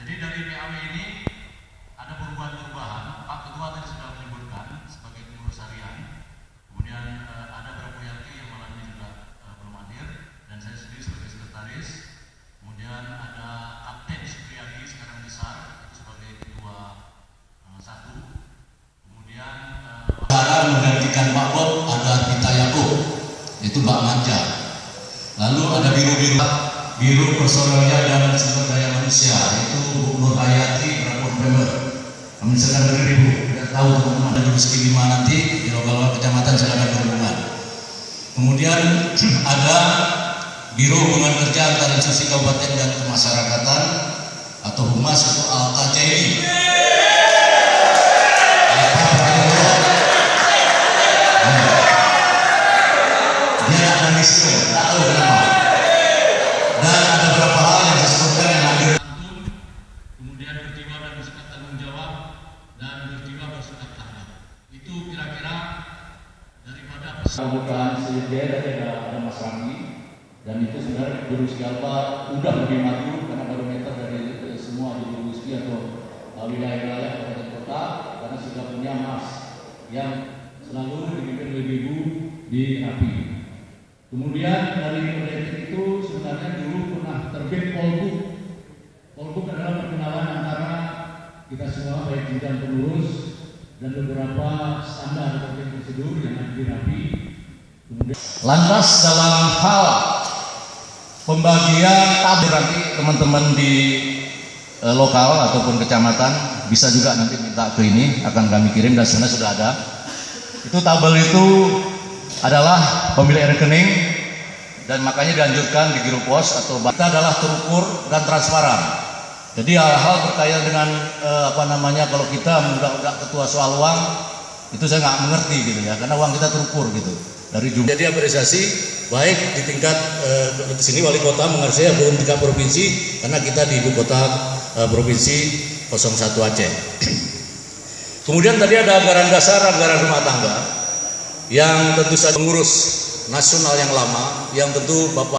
Jadi dari PAW ini ada perubahan-perubahan. Pak Ketua tadi sudah menyebutkan sebagai pengurus harian. Kemudian ada beberapa yang malam ini juga belum hadir, dan saya sendiri sebagai sekretaris. Kemudian ada Kapten Supriyadi sekarang besar itu sebagai ketua satu. Kemudian menggantikan Pak Bob ada Tita Yakub, itu Mbak Manja. Lalu ada biru personelnya dan sumber daya manusia, itu Bu Nur Hayati, Rapor Premier. Kami silakan beri Ibu, tidak tahu teman-teman ada di segi 5 nanti di lokal kecamatan silakan berhubungan. Kemudian ada Biro Hubungan Kerja antara institusi kabupaten dan kemasyarakatan atau Humas, itu Al-KJI. Dia ada misi, tidak tahu kenapa. Dan ada beberapa hal yang disebutkan yang hadir. Kemudian berjiwa dan bersikap tanggung jawab dan berjiwa bersikap tahan. Itu kira-kira daripada pembukaan CDR ada Mas Rami, dan itu sebenarnya Guru Sialpa udah lebih maju karena barometer dari semua di Guru atau wilayah-wilayah kabupaten kota, karena sudah punya Mas yang selalu dipimpin oleh Ibu di API. Kemudian dari politik itu sebenarnya dulu pernah terbit Polbook. Polbook adalah perkenalan antara kita semua baik jenjang pengurus dan beberapa standar atau prosedur yang ada di API. Lantas dalam hal pembagian tabel nanti teman-teman di lokal ataupun kecamatan bisa juga nanti minta ke ini, akan kami kirim dan sebenarnya sudah ada. Itu tabel itu adalah pemilik rekening, dan makanya dianjurkan di Giro Pos atau kita adalah terukur dan transparan. Jadi hal-hal berkaitan dengan kalau kita mengudak-udak ketua soal uang itu saya nggak mengerti gitu ya, karena uang kita terukur gitu dari jumlah. Jadi apresiasi baik di tingkat di sini wali kota mengerti ya, belum tingkat provinsi karena kita di ibu kota provinsi 01 Aceh. Kemudian tadi ada anggaran dasar, anggaran rumah tangga yang tentu saja pengurus nasional yang lama, yang tentu Bapak